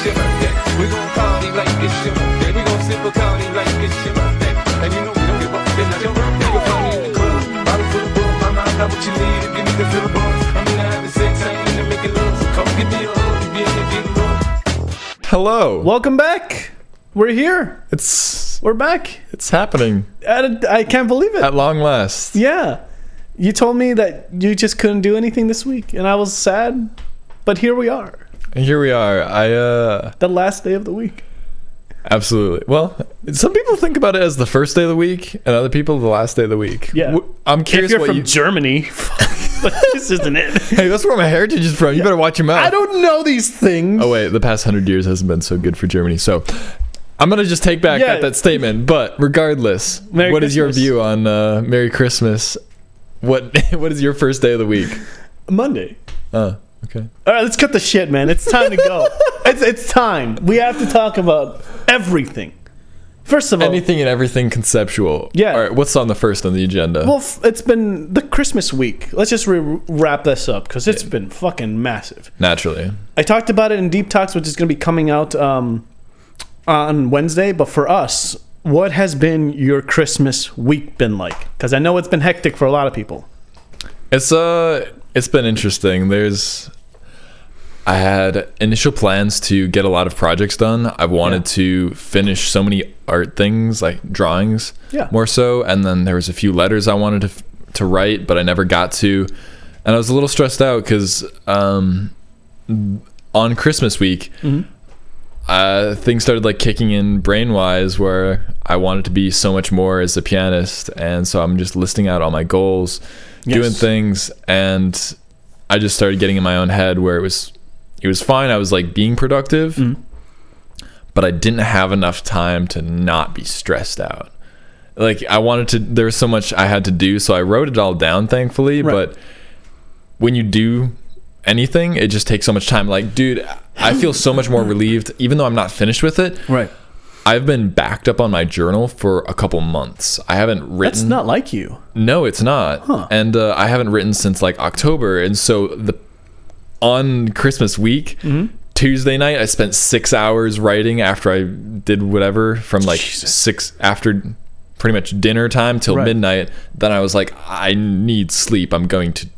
your birthday. We gon' party like it's your birthday. We gon' sip a party like it's your birthday. And you know we don't give up, it's not your birthday. We'll party in the club, bottle full of bug. Mama, I got what you need if you need to feel the buzz. I'm into having sex, I ain't into making love. So come give me a hug if you're into getting rough. Hello. Welcome back. We're here. We're back. It's happening. I can't believe it. At long last. Yeah. You told me that you just couldn't do anything this week, and I was sad, but here we are. And here we are. The last day of the week. Absolutely. Well, some people think about it as the first day of the week, and other people the last day of the week. Yeah. I'm curious if you're what from Germany, this isn't it. Hey, that's where my heritage is from. You better watch your mouth. I don't know these things. Oh, wait. The past 100 years hasn't been so good for Germany. So I'm going to just take back that statement. But regardless, what is your view on Merry Christmas? What is your first day of the week? Monday. Oh, okay. All right, let's cut the shit, man. It's time to go. It's time. We have to talk about everything. First of all, anything and everything conceptual. Yeah. All right, what's on the agenda? Well, it's been the Christmas week. Let's just wrap this up because it's been fucking massive. Naturally. I talked about it in Deep Talks, which is going to be coming out on Wednesday. But for us, what has been your Christmas week been like? Because I know it's been hectic for a lot of people. It's been interesting. I had initial plans to get a lot of projects done. I wanted to finish so many art things, like drawings, more so. And then there was a few letters I wanted to write, but I never got to. And I was a little stressed out because on Christmas week, things started like kicking in brain-wise where I wanted to be so much more as a pianist. And so I'm just listing out all my goals, doing things, and I just started getting in my own head where it was fine. I was like being productive, but I didn't have enough time to not be stressed out. Like there was so much I had to do. So I wrote it all down, thankfully. Right. But when you do anything, it just takes so much time. Like, dude, I feel so much more relieved, even though I'm not finished with it. Right. I've been backed up on my journal for a couple months. I haven't written. That's not like you. No, it's not. Huh. And I haven't written since like October. And so on Christmas week, Tuesday night, I spent 6 hours writing after I did whatever from like 6 after pretty much dinner time till midnight. Then I was like, I need sleep. I'm going to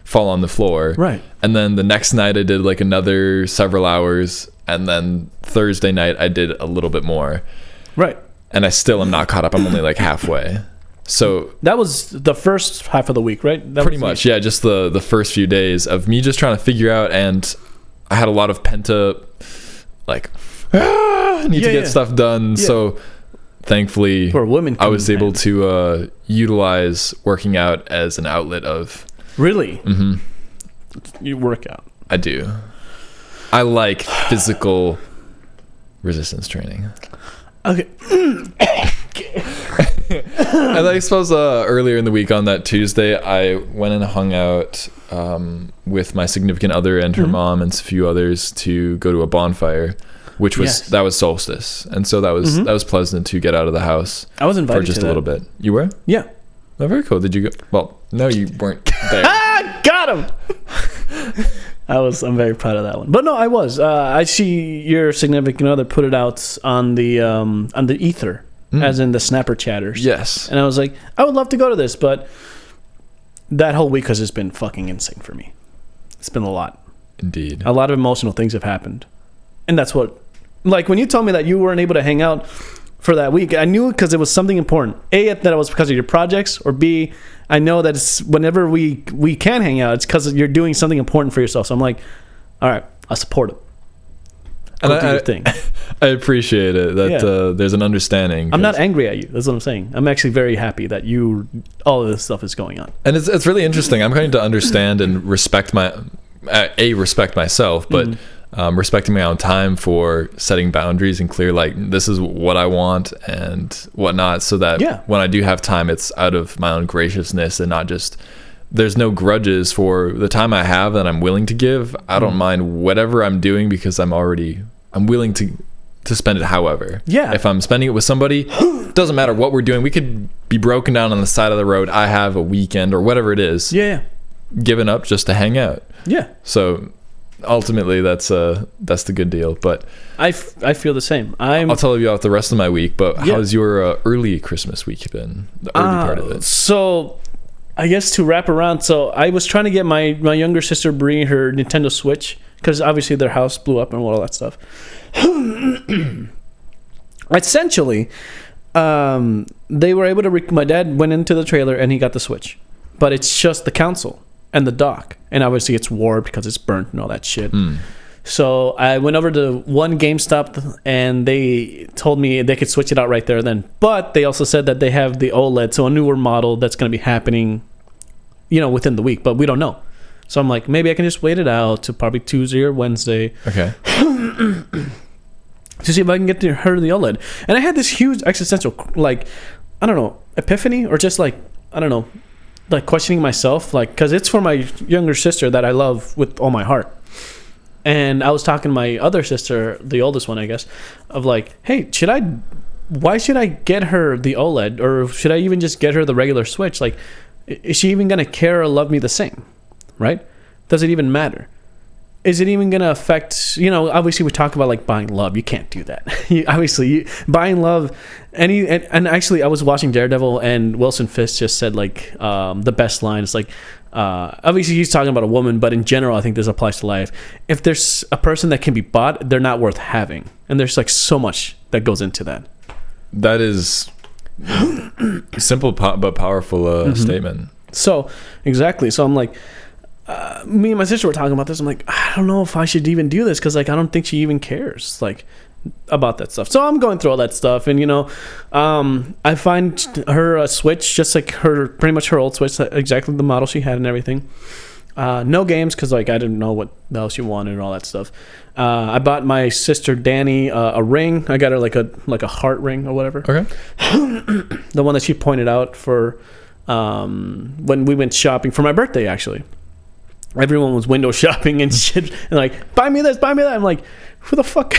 fall on the floor. Right. And then the next night I did like another several hours. And then Thursday night I did a little bit more. Right. And I still am not caught up. I'm only like halfway. So that was the first half of the week, right? Pretty much, yeah. Just the first few days of me just trying to figure out, and I had a lot of pent up, like, I need to get stuff done. Yeah. So thankfully, I was able to utilize working out as an outlet of. Really? Mm-hmm. You work out. I do. I like physical resistance training. Okay. And I suppose earlier in the week on that Tuesday, I went and hung out with my significant other and her mom and a few others to go to a bonfire, which was that was solstice, and so that was pleasant to get out of the house. I was invited for just to a little bit. You were? Yeah. Oh, very cool. Did you go? Well, no, you weren't there. Got him. I'm very proud of that one. But no, I was. I see your significant other put it out on the ether, as in the Snapper chatters. Yes. And I was like, I would love to go to this, but that whole week has just been fucking insane for me. It's been a lot. Indeed. A lot of emotional things have happened. And that's what, like when you told me that you weren't able to hang out for that week, I knew because it was something important. A, that it was because of your projects, or B, I know that it's whenever we can hang out, it's because you're doing something important for yourself. So I'm like, all right, I'll support it. And I appreciate it that there's an understanding. I'm not angry at you. That's what I'm saying. I'm actually very happy that all of this stuff is going on. And it's really interesting. I'm going to understand and respect myself, but respecting my own time for setting boundaries and clear, like, this is what I want and whatnot, so that when I do have time, it's out of my own graciousness and not just, there's no grudges for the time I have that I'm willing to give. I don't mind whatever I'm doing because I'm willing to spend it however. Yeah. If I'm spending it with somebody, doesn't matter what we're doing. We could be broken down on the side of the road. I have a weekend or whatever it is. Yeah. Given up just to hang out. Yeah. So ultimately that's the good deal. But I feel the same. I'll tell you about the rest of my week. But Yeah. how's your early Christmas week been? The early part of it. So, I guess to wrap around, so I was trying to get my younger sister Bree her Nintendo Switch because obviously their house blew up and all that stuff. Essentially, they were able to. My dad went into the trailer and he got the Switch, but it's just the console and the dock, and obviously it's warped because it's burnt and all that shit. So I went over to one GameStop and they told me they could switch it out right there then. But they also said that they have the OLED, so a newer model that's going to be happening, within the week. But we don't know. So I'm like, maybe I can just wait it out to probably Tuesday or Wednesday Okay. to see if I can get her the OLED. And I had this huge existential, epiphany or just questioning myself, because it's for my younger sister that I love with all my heart. And I was talking to my other sister, the oldest one, I guess, of like, hey, why should I get her the OLED? Or should I even just get her the regular Switch? Like, is she even going to care or love me the same? Right? Does it even matter? Is it even going to affect, obviously we talk about like buying love. You can't do that. Buying love, and actually I was watching Daredevil and Wilson Fisk just said like the best line is like, obviously he's talking about a woman, but in general I think this applies to life. If there's a person that can be bought, they're not worth having. And there's like so much that goes into that. That is simple but powerful statement. So exactly. So I'm like, me and my sister were talking about this. I'm like, I don't know if I should even do this because like I don't think she even cares like about that stuff. So I'm going through all that stuff, and I find her a Switch just like pretty much her old Switch, exactly the model she had and everything. No games because like I didn't know what else she wanted and all that stuff. I bought my sister Danny a ring. I got her like a heart ring or whatever. Okay. The one that she pointed out for when we went shopping for my birthday, actually. Everyone was window shopping and shit, and like, buy me this, buy me that. I'm like, who the fuck?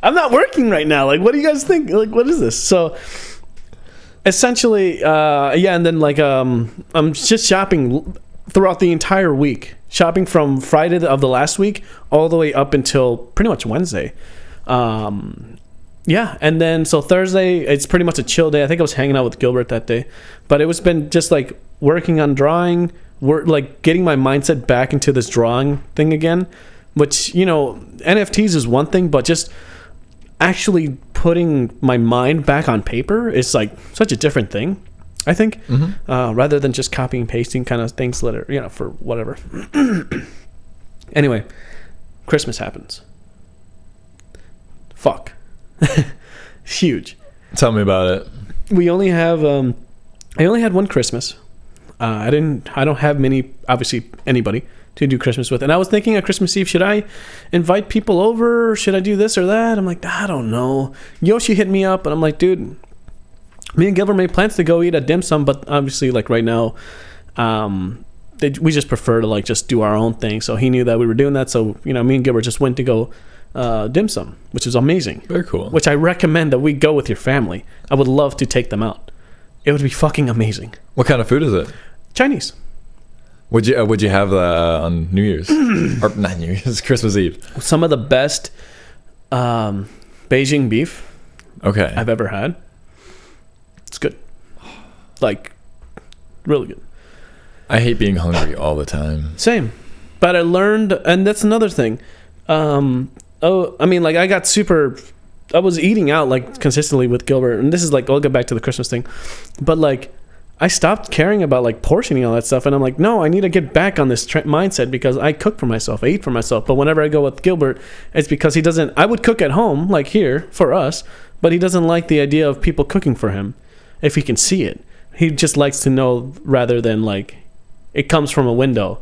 I'm not working right now. Like, what do you guys think? Like, what is this? So, essentially, and then like, I'm just shopping throughout the entire week, shopping from Friday of the last week all the way up until pretty much Wednesday. And then so Thursday, it's pretty much a chill day. I think I was hanging out with Gilbert that day, but it was been just like working on drawing. We're like getting my mindset back into this drawing thing again, which NFTs is one thing, but just actually putting my mind back on paper is like such a different thing, I think. Rather than just copying and pasting kind of things that are for whatever. Anyway, Christmas happens. Fuck. Huge. Tell me about it. We only have I only had one Christmas. I don't have obviously anybody to do Christmas with. And I was thinking on Christmas Eve, should I invite people over? Should I do this or that? I'm like, I don't know. Yoshi hit me up and I'm like, dude, me and Gilbert made plans to go eat a dim sum, but obviously like right now, we just prefer to like just do our own thing. So he knew that we were doing that. So, me and Gilbert just went to go dim sum, which is amazing. Very cool. Which I recommend that we go with your family. I would love to take them out. It would be fucking amazing. What kind of food is it? Chinese. Would you have on New Year's or not New Year's, Christmas Eve? Some of the best Beijing beef Okay. I've ever had. It's good. Like, really good. I hate being hungry all the time. Same. But I learned, and that's another thing. I was eating out like consistently with Gilbert, and this is like, I'll get back to the Christmas thing, but like I stopped caring about like portioning all that stuff, and I'm like, no, I need to get back on this mindset because I cook for myself, I eat for myself. But whenever I go with Gilbert, it's because he doesn't. I would cook at home, like here for us, but he doesn't like the idea of people cooking for him if he can see it. He just likes to know rather than like it comes from a window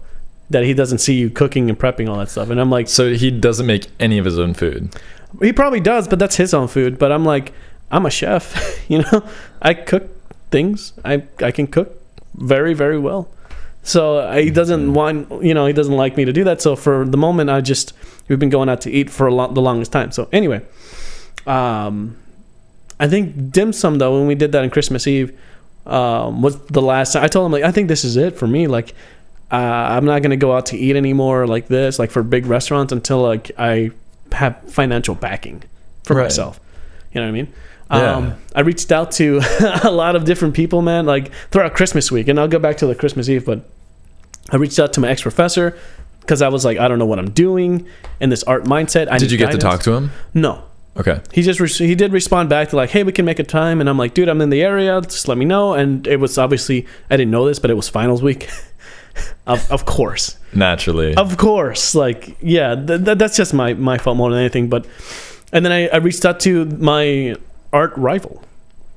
that he doesn't see you cooking and prepping all that stuff. And I'm like, so he doesn't make any of his own food. He probably does, but that's his own food. But I'm like, I'm a chef, I cook things. I can cook very, very well. So he doesn't want, he doesn't like me to do that. So for the moment, we've been going out to eat for the longest time. So anyway, I think dim sum though, when we did that on Christmas Eve, was the last time. I told him like, I think this is it for me. Like, I'm not going to go out to eat anymore like this, like for big restaurants, until like I have financial backing for myself. You know what I mean? Yeah. I reached out to a lot of different people, man, like throughout Christmas week, and I'll go back to the Christmas Eve, but I reached out to my ex-professor because I was like, I don't know what I'm doing in this art mindset. Did you get to talk to him? No. Okay. He he did respond back to like, hey, we can make a time, and I'm like, dude, I'm in the area, just let me know. And it was obviously, I didn't know this, but it was finals week. Of course. Naturally. Of course. Like, yeah, that's just my fault more than anything. But and then I reached out to my art rival,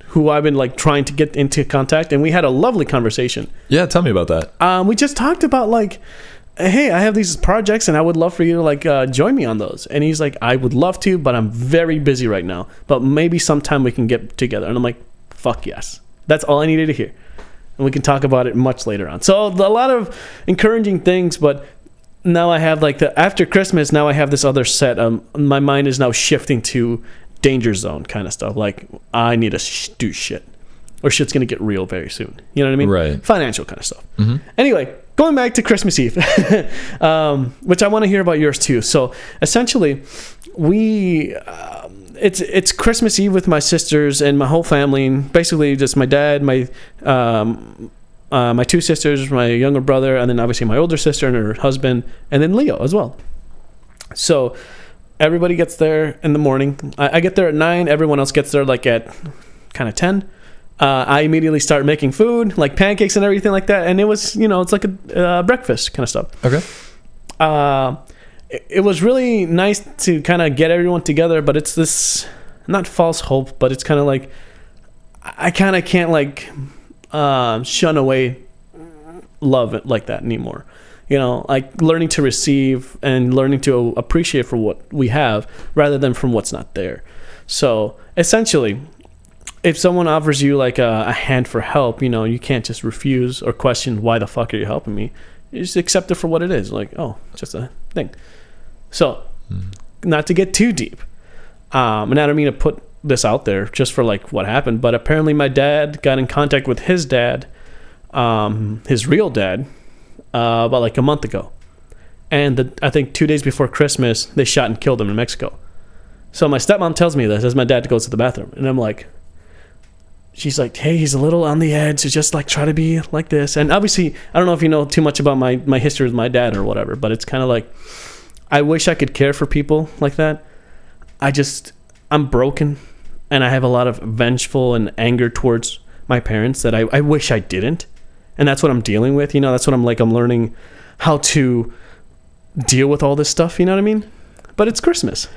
who I've been like trying to get into contact, and we had a lovely conversation. Yeah, tell me about that. We just talked about like, hey, I have these projects and I would love for you to like join me on those. And he's like, I would love to, but I'm very busy right now, but maybe sometime we can get together. And I'm like, fuck yes. That's all I needed to hear, and we can talk about it much later on. So a lot of encouraging things, but now I have like after Christmas, now I have this other set. My mind is now shifting to danger zone kind of stuff. Like, I need to do shit, or shit's gonna get real very soon. You know what I mean? Right. Financial kind of stuff. Mm-hmm. Anyway, going back to Christmas Eve, which I want to hear about yours too. So essentially, it's Christmas Eve with my sisters and my whole family, and basically just my dad, my two sisters, my younger brother, and then obviously my older sister and her husband, and then Leo as well. So everybody gets there in the morning. I get there at 9. Everyone else gets there like at kind of 10. I immediately start making food, like pancakes and everything like that. And it was, it's like a breakfast kind of stuff. Okay. It was really nice to kind of get everyone together, but it's this, not false hope, but it's kind of like, I kind of can't like shun away love like that anymore. Like learning to receive and learning to appreciate for what we have rather than from what's not there. So essentially, if someone offers you like a hand for help, you can't just refuse or question, why the fuck are you helping me? You just accept it for what it is. Like, oh, just a thing. So not to get too deep. And I don't mean to put this out there just for like what happened, but apparently my dad got in contact with his dad, his real dad, about like a month ago. And I think 2 days before Christmas, they shot and killed him in Mexico. So my stepmom tells me this as my dad goes to the bathroom. And I'm like, she's like, hey, he's a little on the edge. So just like try to be like this. And obviously, I don't know if you know too much about my history with my dad or whatever, but it's kind of like, I wish I could care for people like that. I'm broken. And I have a lot of vengeful and anger towards my parents that I wish I didn't. And that's what I'm dealing with. That's what I'm learning how to deal with all this stuff. You know what I mean? But it's Christmas.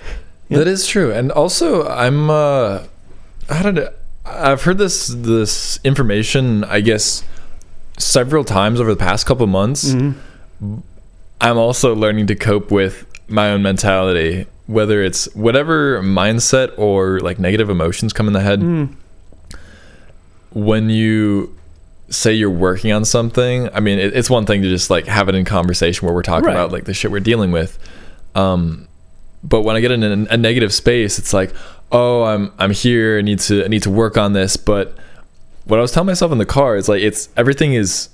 That is true. And also I've heard this information, I guess, several times over the past couple of months. Mm-hmm. I'm also learning to cope with my own mentality, whether it's whatever mindset or like negative emotions come in the head. When you say you're working on something, I mean, it's one thing to just like have it in conversation where we're talking about like the shit we're dealing with. But when I get in a negative space, it's like, oh, I'm here. I need to work on this. But what I was telling myself in the car is like, everything is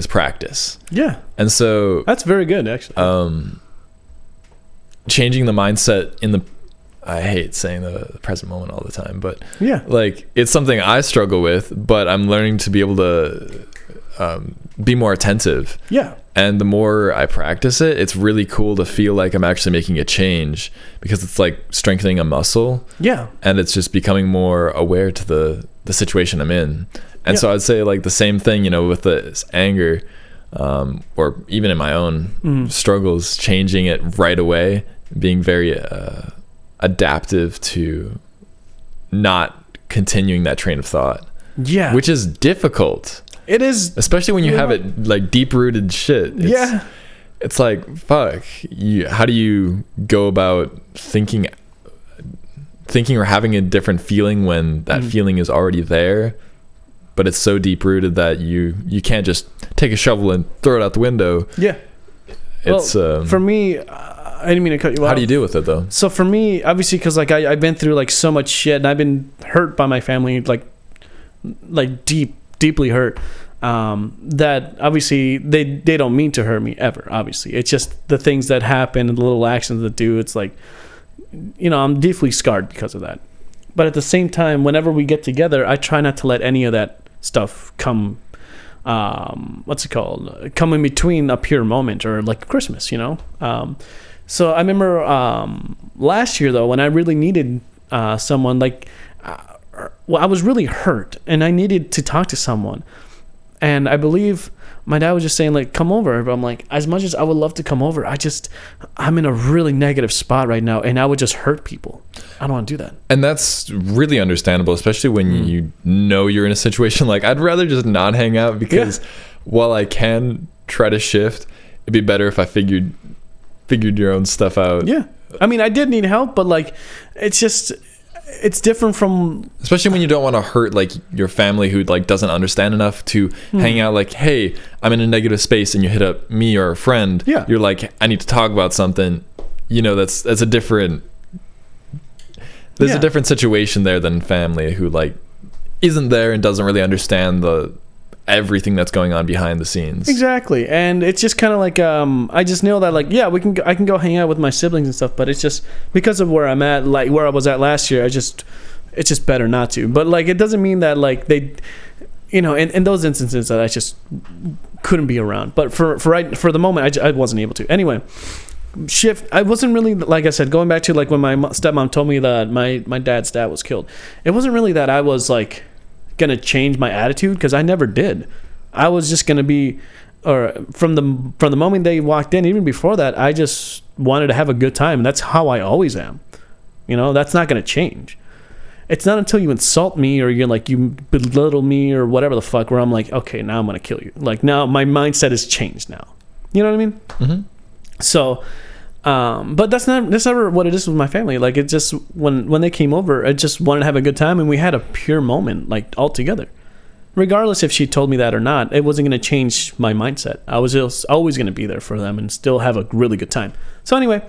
practice. Yeah. And so that's very good, actually. Changing the mindset I hate saying the present moment all the time, but yeah, like it's something I struggle with, but I'm learning to be able to be more attentive. Yeah. And the more I practice it, it's really cool to feel like I'm actually making a change, because it's like strengthening a muscle. Yeah. And it's just becoming more aware to the situation I'm in. And so I'd say like the same thing, with this anger, or even in my own struggles, changing it right away, being very adaptive to not continuing that train of thought. Yeah. Which is difficult. It is, especially when you have it like deep rooted shit. It's like, fuck, how do you go about thinking or having a different feeling when that feeling is already there, but it's so deep rooted that you can't just take a shovel and throw it out the window. Yeah. It's for me, I didn't mean to cut you off. How do you deal with it though? So for me, obviously, because like I've been through like so much shit, and I've been hurt by my family, like deeply hurt. that obviously they don't mean to hurt me ever. Obviously, it's just the things that happen and the little actions that do. It's like, I'm deeply scarred because of that. But at the same time, whenever we get together, I try not to let any of that stuff come. Come in between a pure moment or like Christmas, So I remember last year though, when I really needed someone, I was really hurt and I needed to talk to someone. And I believe my dad was just saying, like, come over. But I'm like, as much as I would love to come over, I'm in a really negative spot right now, and I would just hurt people. I don't want to do that. And that's really understandable, especially when you know you're in a situation like, I'd rather just not hang out because while I can try to shift, it'd be better if I figured your own stuff out. Yeah. I mean, I did need help, but like, it's different from, especially when you don't want to hurt like your family who like doesn't understand enough to hang out. Like, hey, I'm in a negative space, and you hit up me or a friend. Yeah, you're like, I need to talk about something. That's a different. There's a different situation there than family who like isn't there and doesn't really understand everything that's going on behind the scenes. Exactly. And it's just kind of like I just know that like, yeah, I can go hang out with my siblings and stuff, but it's just because of where I'm at, like where I was at last year, it's just better not to. But like, it doesn't mean that like they, in those instances that I just couldn't be around. But for the moment, I wasn't able to. Anyway, I wasn't really, like I said, going back to like when my stepmom told me that my dad's dad was killed, it wasn't really that I was like gonna change my attitude, because I never did. I was just gonna be, or from the moment they walked in, even before that, I just wanted to have a good time, and that's how I always am. That's not gonna change. It's not until you insult me or you belittle me or whatever the fuck where I'm like, okay, now I'm gonna kill you. Like, now my mindset has changed now. You know what I mean? Mm-hmm. So but that's never what it is with my family. Like, it just, when they came over, I just wanted to have a good time, and we had a pure moment, like, all together. Regardless if she told me that or not, it wasn't going to change my mindset. I was just always going to be there for them and still have a really good time. So anyway,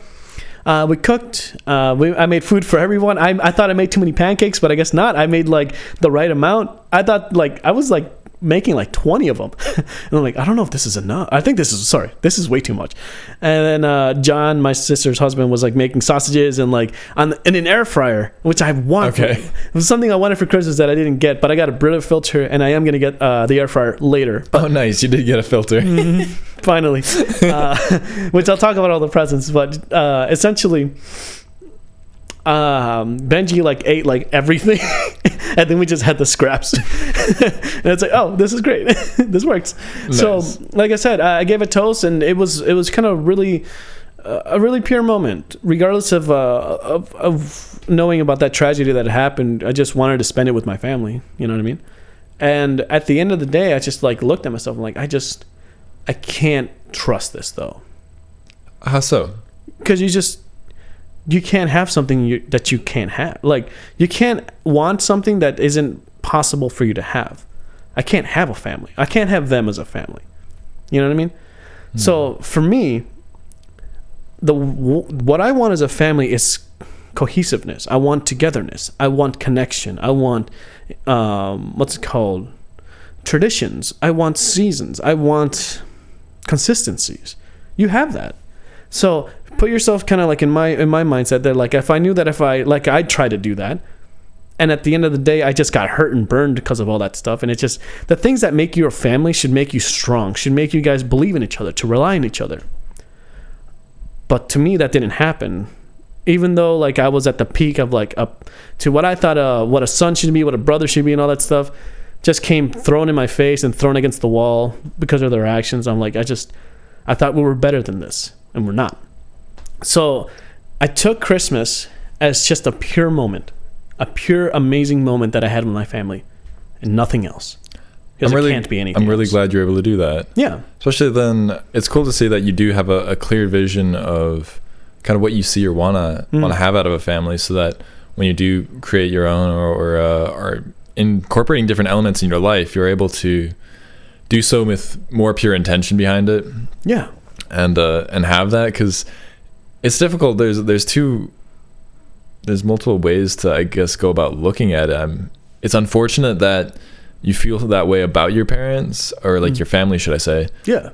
we cooked. I made food for everyone. I thought I made too many pancakes, but I guess not. I made like the right amount. I thought like I was like making like 20 of them. And I'm like, I don't know if this is enough. I think this is way too much. And then John, my sister's husband, was like making sausages and like in an air fryer, which I want. Okay. It was something I wanted for Christmas that I didn't get, but I got a Brita filter, and I am going to get the air fryer later. Oh, nice. You did get a filter. Finally. Which I'll talk about all the presents, but essentially Benji like ate like everything and then we just had the scraps. And it's like, oh, this is great. This works. Nice. So like I said, I gave a toast, and it was kind of really a really pure moment, regardless of knowing about that tragedy that happened. I just wanted to spend it with my family, you know what I mean? And at the end of the day, I just like looked at myself and like, I can't trust this though. How so? Because you can't have something that you can't have. Like, you can't want something that isn't possible for you to have. I can't have a family. I can't have them as a family. You know what I mean? So for me, what I want as a family is cohesiveness. I want togetherness. I want connection. I want traditions. I want seasons. I want consistencies. You have that. So put yourself kind of like in my mindset that like, if I knew that I'd try to do that, and at the end of the day I just got hurt and burned because of all that stuff. And it's just, the things that make you a family should make you strong, should make you guys believe in each other, to rely on each other. But to me, that didn't happen. Even though like I was at the peak of like up to what I thought what a son should be, what a brother should be, and all that stuff just came thrown in my face and thrown against the wall because of their actions. I'm like, I thought we were better than this, and we're not. So I took Christmas as just a pure moment, a pure amazing moment that I had with my family, and nothing else. Because it can't be anything I'm really else. glad you're able to do that. Yeah. Especially then, it's cool to see that you do have a clear vision of kind of what you see or want to have out of a family, so that when you do create your own or are incorporating different elements in your life, you're able to do so with more pure intention behind it. Yeah. And have that, because it's difficult. There's multiple ways to, I guess, go about looking at it. It's unfortunate that you feel that way about your parents or like your family, should I say. Yeah.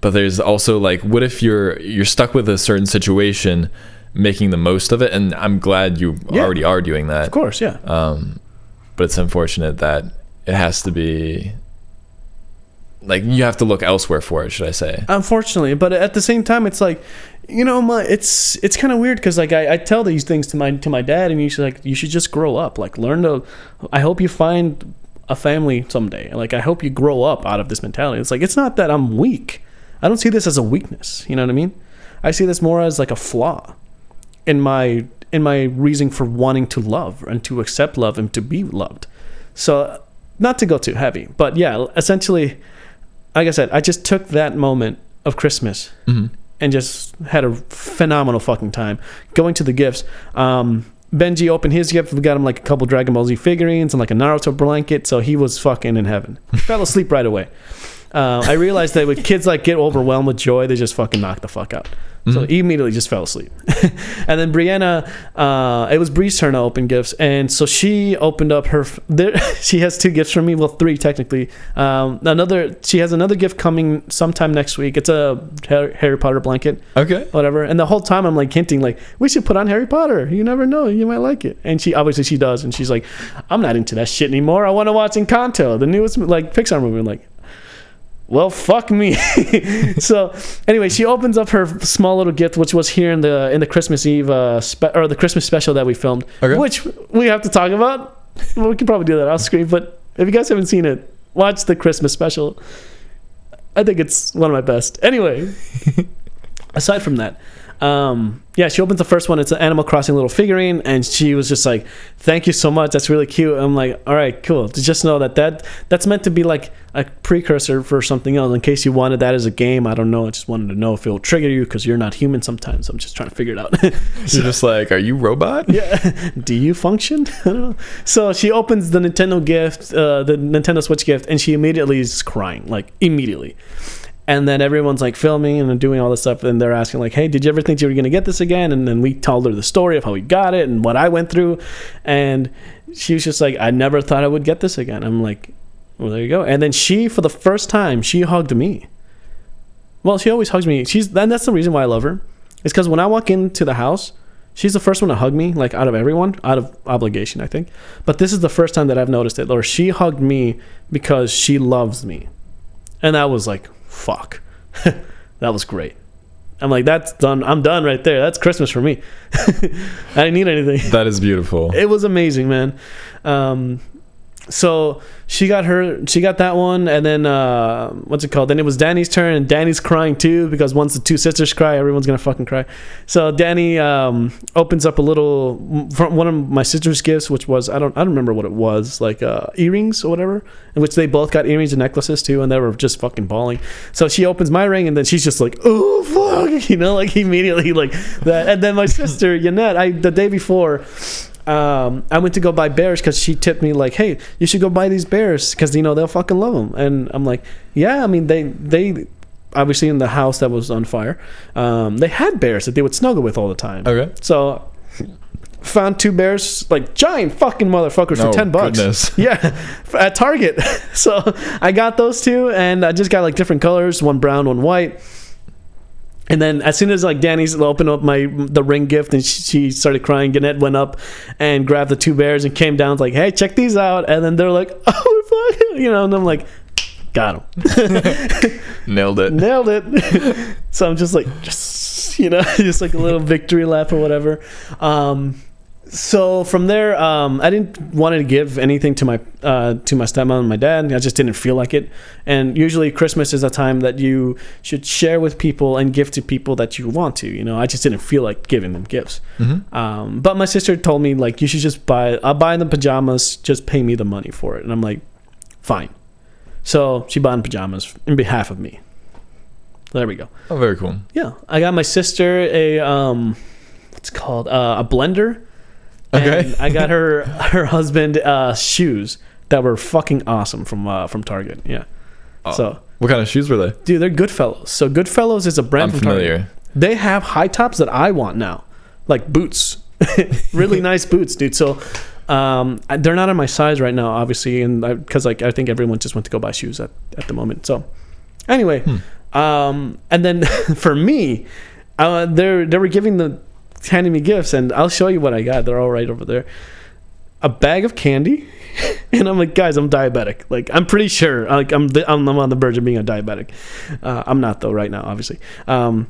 But there's also like, what if you're stuck with a certain situation, making the most of it? And I'm glad you already are doing that. Of course, yeah. But it's unfortunate that it has to be like, you have to look elsewhere for it, should I say. Unfortunately. But at the same time, it's like, you know, it's kind of weird because like I tell these things to my dad, and he's like, you should just grow up, like learn to, I hope you find a family someday. Like, I hope you grow up out of this mentality. It's like, it's not that I'm weak. I don't see this as a weakness. You know what I mean? I see this more as like a flaw in my reason for wanting to love and to accept love and to be loved. So, not to go too heavy, but yeah, essentially, like I said, I just took that moment of Christmas and just had a phenomenal fucking time going to the gifts. Benji opened his gift. We got him like a couple Dragon Ball Z figurines and like a Naruto blanket. So he was fucking in heaven. He fell asleep right away. I realized that when kids like get overwhelmed with joy, they just fucking knock the fuck out. So he immediately just fell asleep. And then Brianna, it was Bree's turn to open gifts, and so she opened up she has 2 gifts from me, well 3 technically. She has another gift coming sometime next week. It's a Harry Potter blanket. Okay. Whatever. And the whole time I'm like hinting like, we should put on Harry Potter. You never know, you might like it. And she does, and she's like, I'm not into that shit anymore. I want to watch Encanto, the newest like Pixar movie. I'm like, well, fuck me. So anyway, she opens up her small little gift, which was here in the Christmas Eve or the Christmas special that we filmed, which we have to talk about. Well, we can probably do that off screen, but if you guys haven't seen it, watch the Christmas special. I think it's one of my best. Anyway, aside from that, she opens the first one. It's an Animal Crossing little figurine, and she was just like, thank you so much, that's really cute. I'm like, all right, cool. Just know that's meant to be like a precursor for something else in case you wanted that as a game. I don't know, I just wanted to know if it will trigger you because you're not human sometimes. I'm just trying to figure it out. You're just like, are you robot? Yeah. Do you function? I don't know. So she opens the Nintendo gift, the Nintendo Switch gift, and she immediately is crying, like immediately. And then everyone's like filming and doing all this stuff, and they're asking like, hey, did you ever think you were going to get this again? And then we told her the story of how we got it and what I went through, and she was just like, I never thought I would get this again. I'm like, well, there you go. And then she, for the first time, she hugged me. Well, she always hugs me. That's the reason why I love her. It's because when I walk into the house, she's the first one to hug me, like out of everyone, out of obligation, I think. But this is the first time that I've noticed it, or she hugged me because she loves me. And that was like, fuck. That was great. I'm like, that's done. I'm done right there. That's Christmas for me. I didn't need anything. That is beautiful. It was amazing, man. So she got that one, and then what's it called? Then it was Danny's turn, and Danny's crying too because once the 2 sisters cry, everyone's gonna fucking cry. So Danny opens up a little from one of my sister's gifts, which was I don't remember what it was, like earrings or whatever, in which they both got earrings and necklaces too, and they were just fucking bawling. So she opens my ring, and then she's just like, oh fuck, you know, like immediately like that. And then my sister Yannette, the day before, I went to go buy bears because she tipped me like, hey, you should go buy these bears because you know they'll fucking love them. And I'm like, yeah, I mean they obviously in the house that was on fire, they had bears that they would snuggle with all the time. Okay. So found 2 bears, like giant fucking motherfuckers for $10. Goodness. Yeah, at Target. So I got those 2, and I just got like different colors, one brown, one white. And then as soon as like Danny's opened up the ring gift and she started crying, Gannett went up and grabbed the 2 bears and came down like, hey, check these out. And then they're like, oh fuck, you know, and I'm like, got him. Nailed it. So I'm just like, you know, just like a little victory lap or whatever. So from there, I didn't want to give anything to my stepmom and my dad. I just didn't feel like it. And usually Christmas is a time that you should share with people and give to people that you want to. You know, I just didn't feel like giving them gifts. Mm-hmm. But my sister told me like, you should just I'll buy them pajamas. Just pay me the money for it. And I'm like, fine. So she bought pajamas in behalf of me. There we go. Oh, very cool. Yeah, I got my sister a what's it called, a blender. Okay. And I got her husband shoes that were fucking awesome from Target. Yeah. Oh. So what kind of shoes were they? Dude, they're Goodfellows. So Goodfellows is a brand from Target. They have high tops that I want now, like boots. Really nice boots, dude. So they're not in my size right now, obviously, and because like I think everyone just went to go buy shoes at the moment. So anyway, and then for me, they were handing me gifts, and I'll show you what I got. They're all right over there. A bag of candy, and I'm like, guys, I'm diabetic. Like, I'm pretty sure. Like, I'm on the verge of being a diabetic. I'm not though right now, obviously. And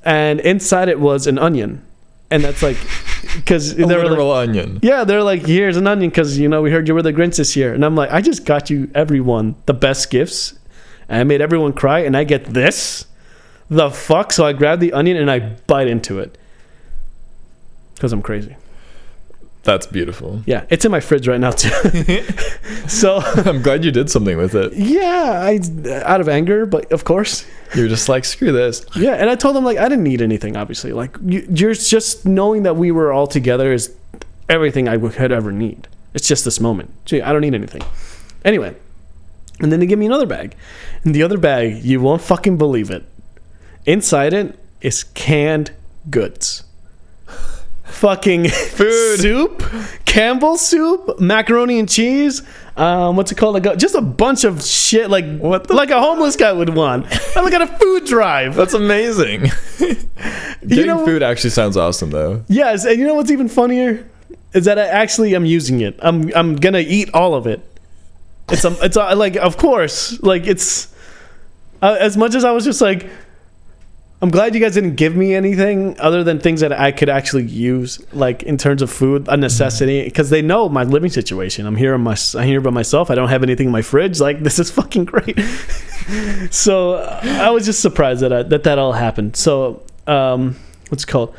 inside it was an onion, and that's like, because a literal onion. Yeah, they're like, here's an onion because we heard you were the Grinch this year, and I'm like, I just got you everyone the best gifts, and I made everyone cry, and I get this. The fuck? So I grabbed the onion and I bite into it because I'm crazy. That's beautiful. Yeah, it's in my fridge right now too. So I'm glad you did something with it. Yeah, out of anger, but of course. You're just like, screw this. Yeah, and I told them like I didn't need anything. Obviously, like you're just knowing that we were all together is everything I could ever need. It's just this moment. Gee, I don't need anything. Anyway, and then they give me another bag, and the other bag, you won't fucking believe it. Inside it is canned goods. Fucking food, soup, Campbell's soup, macaroni and cheese. What's it called? Like just a bunch of shit, like like a homeless guy would want. I'm like on a food drive. That's amazing. Getting food actually sounds awesome, though. Yes, and you know what's even funnier is that I actually am using it. I'm gonna eat all of it. It's like, of course, like it's as much as I was just like, I'm glad you guys didn't give me anything other than things that I could actually use, like in terms of food, a necessity, because they know my living situation. I'm here by myself. I don't have anything in my fridge. Like, this is fucking great. So I was just surprised that all happened. So what's it called?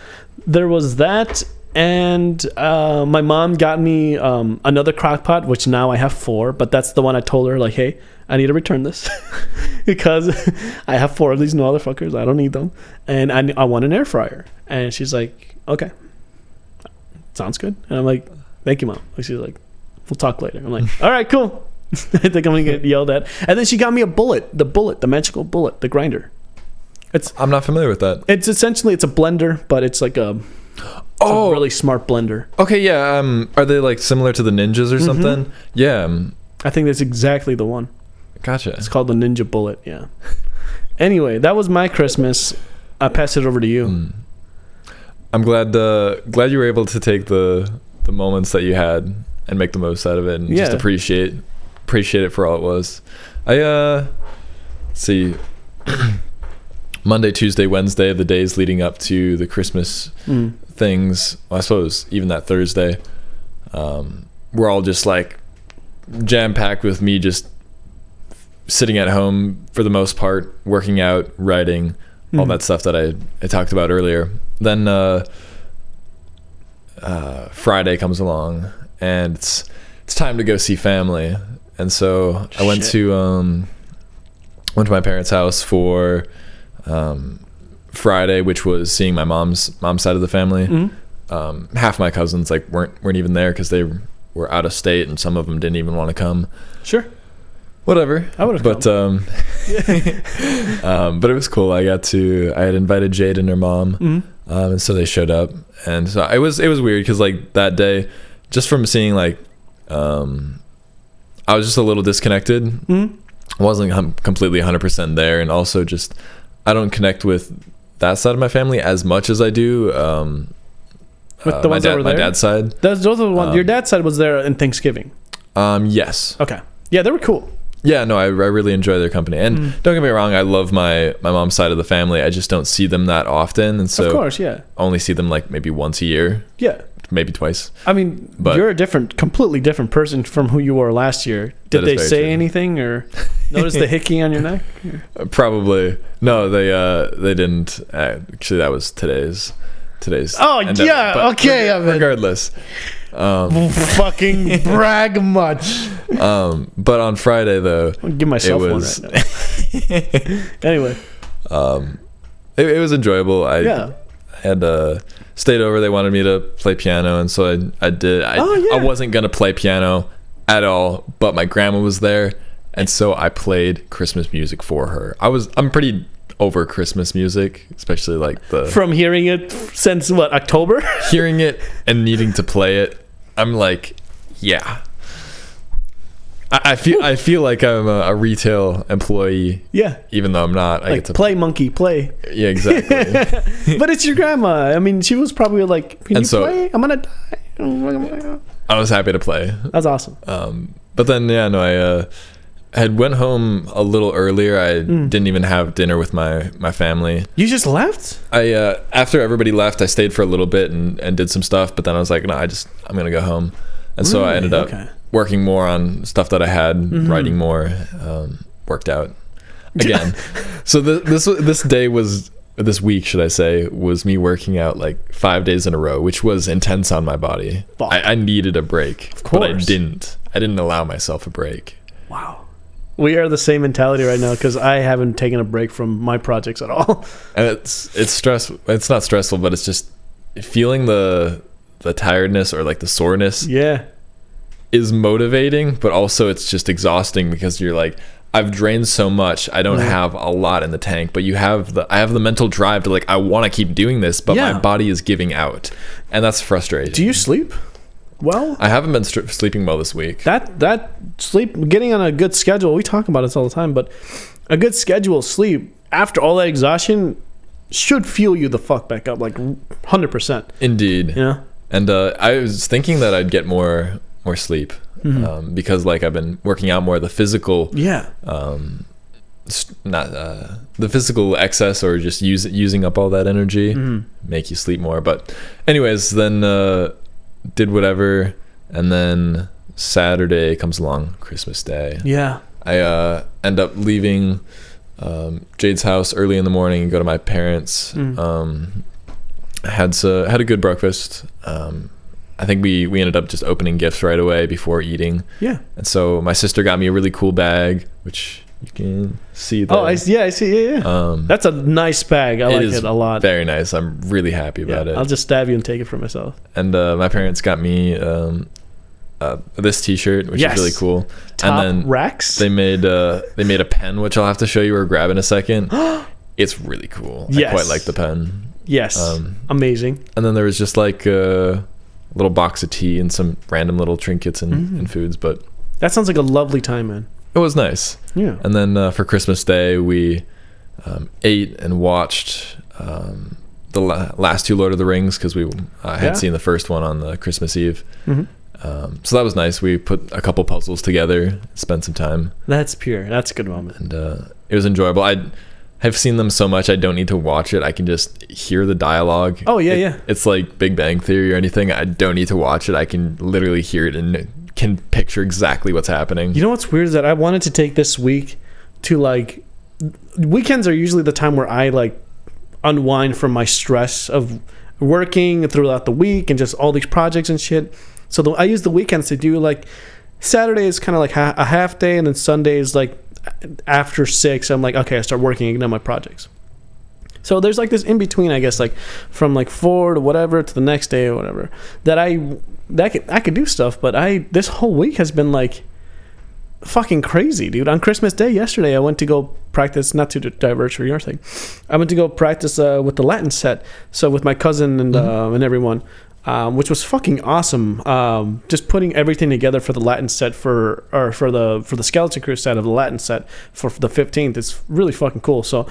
There was that, and my mom got me another crock pot, which now I have 4, but that's the one I told her, like, hey, I need to return this because I have 4 of these motherfuckers. I don't need them. And I want an air fryer. And she's like, okay, sounds good. And I'm like, thank you, Mom. She's like, we'll talk later. I'm like, all right, cool. I think I'm going to get yelled at. And then she got me the magical bullet, the grinder. I'm not familiar with that. It's essentially, it's a blender, but it's like a really smart blender. Okay, yeah. Are they like similar to the Ninjas or something? Yeah. I think that's exactly the one. Gotcha. It's called the Ninja Bullet, yeah. Anyway, that was my Christmas. I pass it over to you. I'm glad you were able to take the moments that you had and make the most out of it and just appreciate it for all it was. I see Monday, Tuesday, Wednesday, the days leading up to the Christmas things, well, I suppose even that Thursday, we're all just like jam-packed with me just sitting at home for the most part, working out, writing, all that stuff that I talked about earlier. Then Friday comes along and it's time to go see family, and so I went to my parents' house for Friday, which was seeing my mom's side of the family. Half my cousins like weren't even there because they were out of state, and some of them didn't even want to come. Sure. Whatever. I would have come. But it was cool. I had invited Jade and her mom, and so they showed up, and so it was weird because like that day, just from seeing like, I was just a little disconnected. I wasn't completely 100% there, and also just I don't connect with that side of my family as much as I do. With the ones that were there? My dad's side. Those are the ones. Your dad's side was there in Thanksgiving. Yes. Okay. Yeah, they were cool. Yeah, no, I really enjoy their company, and don't get me wrong, I love my mom's side of the family. I just don't see them that often, and so of course, yeah, only see them like maybe once a year. Yeah, maybe twice. I mean, but you're a completely different person from who you were last year. Did they say anything or notice the hickey on your neck? Probably no. They didn't. Actually, that was today's. Oh endeavor. Yeah, but okay. Regardless. Fucking brag much. But on Friday though, I'll give myself one right now. Anyway, it was enjoyable. I had stayed over. They wanted me to play piano, and so I did. I wasn't gonna play piano at all, but my grandma was there, and so I played Christmas music for her. I'm pretty over Christmas music, especially like the From hearing it since what, October? hearing it and needing to play it. I'm like, yeah. I feel like I'm a retail employee. Yeah. Even though I'm not. I Like, get to play, monkey, play. Yeah, exactly. But it's your grandma. I mean, she was probably like, can And you so- play? I'm going to die. I was happy to play. That's awesome. But then, yeah, no, I had went home a little earlier. I didn't even have dinner with my family. You just left? I after everybody left, I stayed for a little bit and did some stuff. But then I was like, no, I'm gonna go home. And so I Really? ended up Okay. working more on stuff that I had, writing more, worked out again. So this week, should I say, was me working out like 5 days in a row, which was intense on my body. Fuck. I needed a break, Of but I course. didn't. I didn't allow myself a break. Wow. We are the same mentality right now because I haven't taken a break from my projects at all. And it's stressful. It's not stressful, but it's just feeling the tiredness or like the soreness Yeah. is motivating, but also it's just exhausting because you're like, I've drained so much. I don't have a lot in the tank, but I have the mental drive to like, I want to keep doing this, but Yeah. my body is giving out, and that's frustrating. Do you sleep well? I haven't been sleeping well this week. That sleep, getting on a good schedule, we talk about this all the time, but a good schedule of sleep after all that exhaustion should fuel you the fuck back up, like 100%. Indeed. Yeah. And I was thinking that I'd get more sleep because like I've been working out more. The physical, Yeah. not the physical excess or just using up all that energy make you sleep more. But anyways, then did whatever, and then Saturday comes along, Christmas Day. Yeah. I end up leaving Jade's house early in the morning and go to my parents. Had a good breakfast. I think we ended up just opening gifts right away before eating. Yeah. And so my sister got me a really cool bag, which you can see there. Oh, I see. Yeah. That's a nice bag. I like is it a lot. Very nice. I'm really happy about it. I'll just stab you and take it for myself. And my parents got me this T-shirt, which Yes. is really cool. Top and then racks. they made a pen, which I'll have to show you or grab in a second. It's really cool. Yes. I quite like the pen. Yes. Amazing. And then there was just like a little box of tea and some random little trinkets and foods, but That sounds like a lovely time, man. it was nice. Yeah. And then for Christmas Day, we ate and watched the last two Lord of the Rings because we had seen the first one on the Christmas Eve. So that was nice. We put a couple puzzles together, spent some time, That's pure. That's a good moment. and it was enjoyable. I've seen them so much I don't need to watch it. I can just hear the dialogue. Oh, yeah. It's like Big Bang Theory or anything. I don't need to watch it. I can literally hear it and can picture exactly what's happening. You know what's weird is that I wanted to take this week to like, weekends are usually the time where I like unwind from my stress of working throughout the week and just all these projects and shit. So I use the weekends to do like, Saturday is kind of like a half day, and then Sunday is like after 6 I'm like, okay, I start working again on my projects. So there's like this in between, I guess, like from like 4 to whatever to the next day or whatever, that I could do stuff. But this whole week has been like fucking crazy, dude. On Christmas Day yesterday, I went to go practice, not to diverge from your thing, I went to go practice with the Latin set, so with my cousin and everyone, which was fucking awesome. Just putting everything together for the Latin set for the Skeleton Crew set of the Latin set for the 15th. It's really fucking cool. So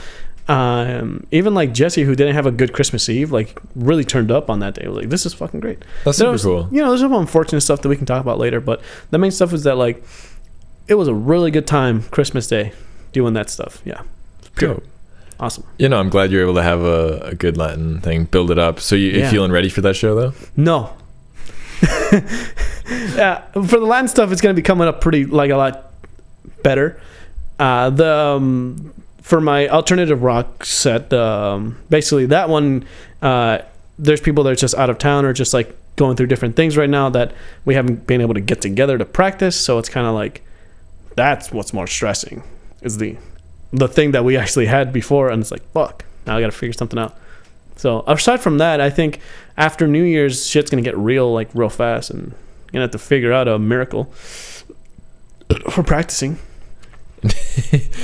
even like Jesse, who didn't have a good Christmas Eve, like really turned up on that day. I was like, this is fucking great. That's super cool. You know, there's some unfortunate stuff that we can talk about later, but the main stuff is that like it was a really good time Christmas Day doing that stuff. Yeah, it's pure. Dope. Awesome. You know, I'm glad you're able to have a good Latin thing, build it up. So you feeling ready for that show though? No. Yeah, for the Latin stuff, it's going to be coming up pretty like a lot better. For my alternative rock set, basically that one, there's people that are just out of town or just like going through different things right now that we haven't been able to get together to practice. So it's kind of like that's what's more stressing is the thing that we actually had before, and it's like, fuck, now I gotta figure something out. So aside from that, I think after New Year's, shit's gonna get real fast, and you're gonna have to figure out a miracle for practicing.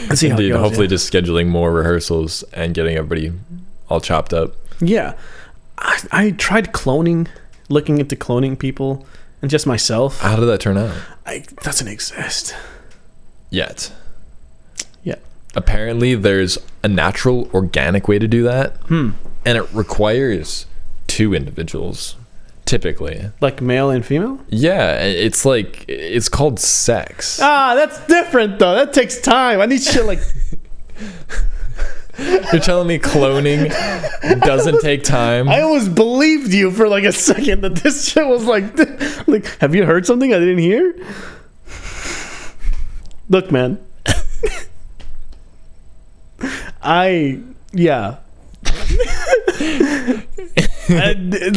Let's see how it Indeed. goes, Hopefully, yeah. just scheduling more rehearsals and getting everybody all chopped up. Yeah. I tried cloning, looking into cloning people and just myself. How did that turn out? It doesn't exist. Yet. Yeah. Apparently, there's a natural, organic way to do that. And it requires 2 individuals, typically. Like male and female? Yeah, it's called sex. Ah, that's different though. That takes time. I need shit like You're telling me cloning doesn't take time? I almost believed you for like a second that this shit was like have you heard something I didn't hear? Look, man.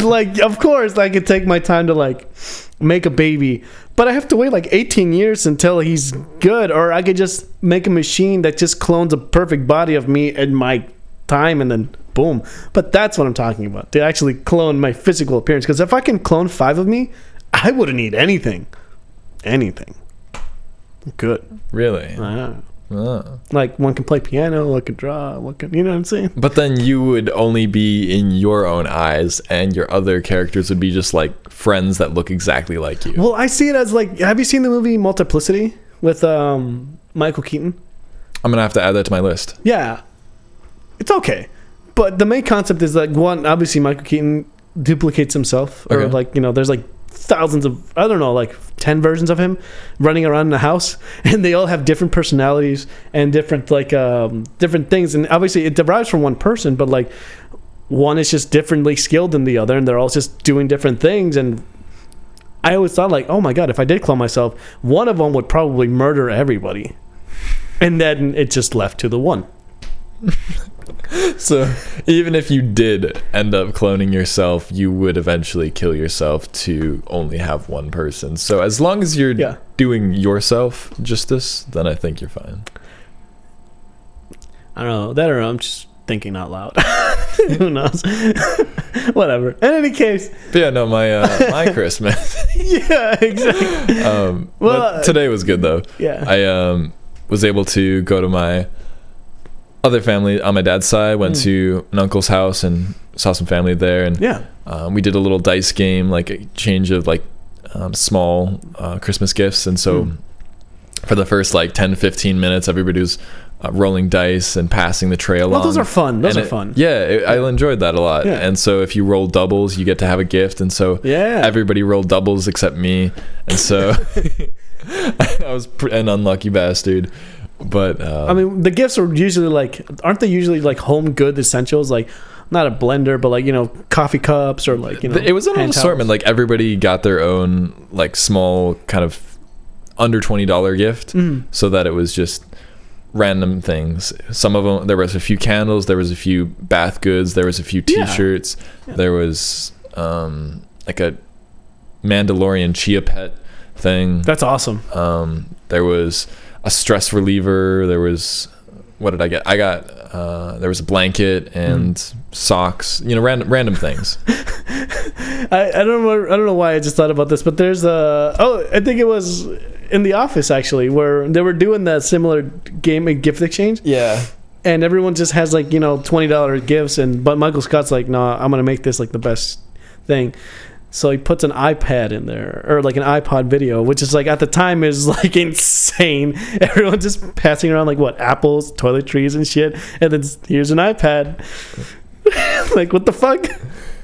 Like, of course I could take my time to like make a baby, but I have to wait like 18 years until he's good, or I could just make a machine that just clones a perfect body of me in my time and then boom. But that's what I'm talking about, to actually clone my physical appearance, because if I can clone 5 of me, I wouldn't need anything good. Really? Like, one can play piano, one can draw, one can, you know what I'm saying? But then you would only be in your own eyes, and your other characters would be just like friends that look exactly like you. Well, I see it as like, have you seen the movie Multiplicity with Michael Keaton? I'm gonna have to add that to my list. Yeah, it's okay, but the main concept is like, one, obviously Michael Keaton duplicates himself, or Okay. like, you know, there's like thousands of, I don't know, like 10 versions of him running around in the house, and they all have different personalities and different like different things, and obviously it derives from one person, but like one is just differently skilled than the other, and they're all just doing different things. And I always thought like, oh my god, if I did clone myself, one of them would probably murder everybody, and then it just left to the one. So even if you did end up cloning yourself, you would eventually kill yourself to only have one person. So as long as you're doing yourself justice, then I think you're fine. I don't know. That, or I'm just thinking out loud. Who knows? Whatever. In any case. But yeah, no, my Christmas. Yeah, exactly. But today was good though. Yeah. I was able to go to my other family on my dad's side, went to an uncle's house and saw some family there, and we did a little dice game, like a change of like small Christmas gifts. And so for the first like 10-15 minutes, everybody was rolling dice and passing the tray along. Well, those are fun. Those are fun. Yeah, I enjoyed that a lot. Yeah. And so if you roll doubles, you get to have a gift. And so everybody rolled doubles except me. And so I was an unlucky bastard. But I mean, the gifts are usually like, aren't they usually like home good essentials, like not a blender, but like, you know, coffee cups, or like, you know, it was an hand assortment. towels. Like everybody got their own like small kind of under $20 gift, so that it was just random things. Some of them, there was a few candles, there was a few bath goods, there was a few t-shirts, there was like a Mandalorian chia pet thing. That's awesome. There was a stress reliever. There was, what did I get? I got there was a blanket and socks, you know, random things. I don't know why I just thought about this, but there's I think it was in The Office actually, where they were doing that similar game and gift exchange. Yeah. And everyone just has like, you know, $20 gifts, but Michael Scott's like, no, I'm gonna make this like the best thing. So he puts an iPad in there, or like an iPod video, which is like at the time is like insane. Everyone just passing around like what, apples, toiletries and shit, and then here's an iPad. Like, what the fuck?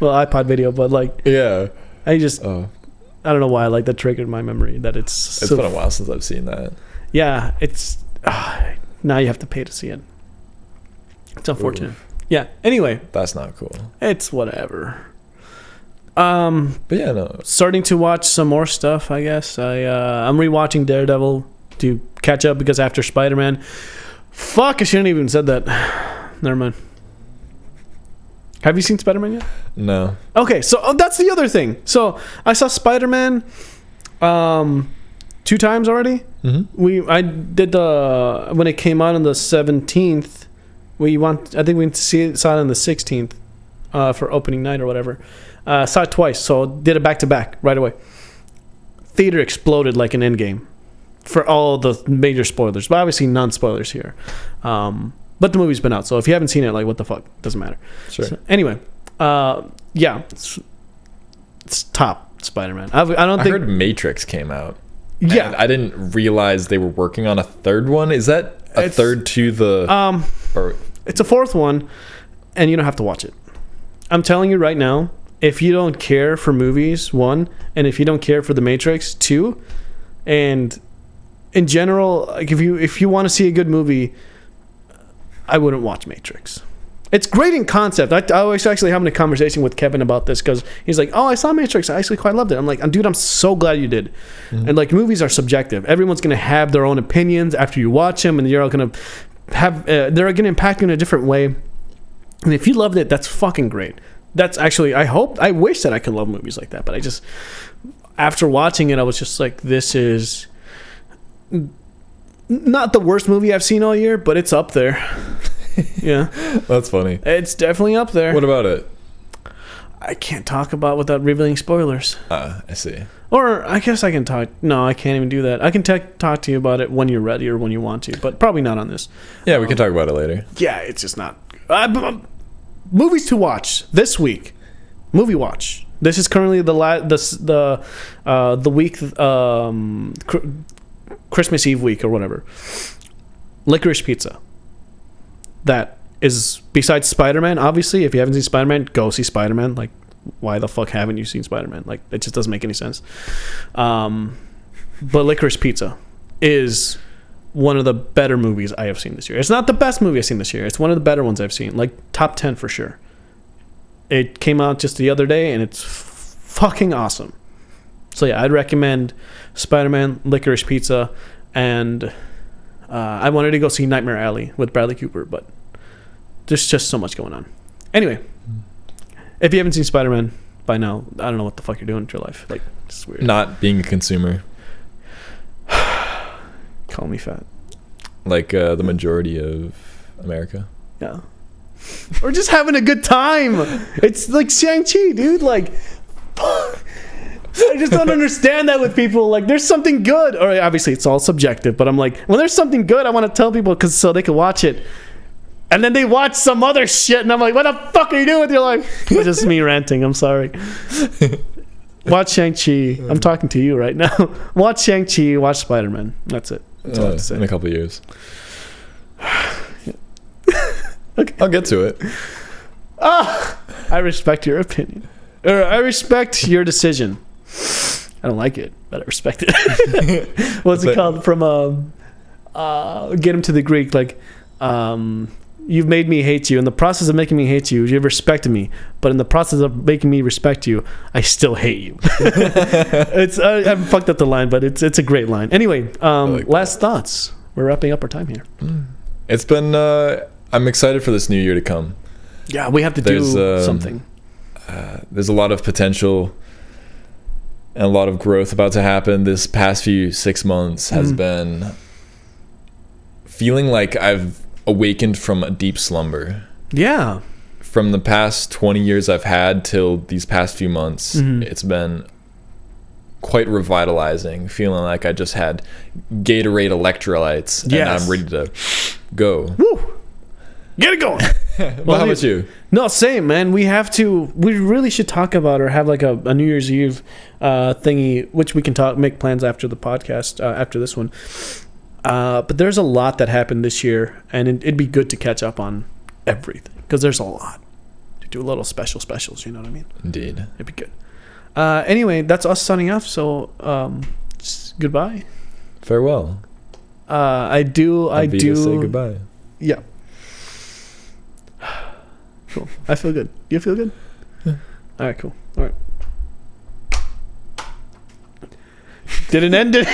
Well, iPod video, but like, I don't know why, like, that triggered my memory that it's been a while since I've seen that. Yeah, it's now you have to pay to see it. It's unfortunate. Yeah. Anyway, That's not cool. it's whatever. But yeah, no. Starting to watch some more stuff, I guess. I'm rewatching Daredevil to catch up, because after Spider-Man, fuck, I shouldn't even said that. Never mind. Have you seen Spider-Man yet? No. Okay, so that's the other thing. So I saw Spider-Man 2 times already. I did when it came out on the 17th. I think we saw it on the 16th for opening night or whatever. Saw it twice, so did it back to back right away. Theater exploded like an Endgame. for all the major spoilers, but obviously non-spoilers here. But the movie's been out, so if you haven't seen it, like, what the fuck? Doesn't matter. Sure. So, anyway, yeah, it's top Spider-Man. I I think. heard Matrix came out. Yeah. And I didn't realize they were working on a third one. Is that a third to the? Or It's a fourth one, and you don't have to watch it. I'm telling you right now, if you don't care for movies, one, and if you don't care for The Matrix, two, and in general, like if you want to see a good movie, I wouldn't watch Matrix. It's great in concept. I was actually having a conversation with Kevin about this because he's like, "Oh, I saw Matrix. I actually quite loved it." I'm like, "Dude, I'm so glad you did." And like, movies are subjective. Everyone's gonna have their own opinions after you watch them, and you're all gonna have they're gonna impact you in a different way. And if you loved it, that's fucking great. That's actually, I wish that I could love movies like that, but I just, after watching it, I was just like, this is not the worst movie I've seen all year, but it's up there. Yeah, that's funny. it's definitely up there. What about it? I can't talk about without revealing spoilers. I see. Or I guess I can talk. No, I can't even do that. I can talk to you about it when you're ready or when you want to, but probably not on this. Yeah, we can talk about it later. Yeah, it's just not. Movies to watch this week. Movie watch. This is currently the week, Christmas Eve week or whatever. Licorice Pizza. That is, besides Spider-Man, obviously, if you haven't seen Spider-Man, go see Spider-Man. Like, why the fuck haven't you seen Spider-Man? Like, it just doesn't make any sense. But Licorice Pizza is one of the better movies I have seen this year. It's not the best movie I've seen this year. It's one of the better ones I've seen. Like, top 10 for sure. It came out just the other day, and it's fucking awesome. So, yeah, I'd recommend Spider-Man, Licorice Pizza, and I wanted to go see Nightmare Alley with Bradley Cooper, but there's just so much going on. Anyway, if you haven't seen Spider-Man by now, I don't know what the fuck you're doing with your life. Like, it's weird. Not being a consumer. Call me fat. Like the majority of America. Yeah. Or just having a good time. It's like Shang-Chi, dude. Like, I just don't understand that with people. Like, there's something good. Or obviously, it's all subjective. But I'm like, when there's something good, I want to tell people so they can watch it. And then they watch some other shit, and I'm like, what the fuck are you doing with your life? It's just me ranting. I'm sorry. Watch Shang-Chi. I'm talking to you right now. Watch Shang-Chi. Watch Spider-Man. That's it. That's all I have to say. In a couple of years. Okay. I'll get to it. I respect your opinion. Or I respect your decision. I don't like it, but I respect it. What's it called? From Get Him to the Greek. Like, you've made me hate you. In the process of making me hate you, you've respected me. But in the process of making me respect you, I still hate you. It's I fucked up the line, but it's a great line. Anyway, last thoughts. We're wrapping up our time here. It's been. I'm excited for this new year to come. Yeah, we have to do something. There's a lot of potential and a lot of growth about to happen. This past few 6 months has been feeling like I've awakened from a deep slumber. Yeah. From the past 20 years I've had till these past few months, it's been quite revitalizing. Feeling like I just had Gatorade electrolytes and I'm ready to go. Woo! Get it going. Well, how about you? No, same, man. We really should talk about or have like a New Year's Eve thingy, which we can make plans after the podcast, after this one. But there's a lot that happened this year, and it'd be good to catch up on everything because there's a lot. To do a little specials, you know what I mean? Indeed. It'd be good. Anyway, that's us signing off, so goodbye. Farewell. I do say goodbye. Yeah. Cool. I feel good. You feel good? Yeah. All right, cool. All right. Didn't end it.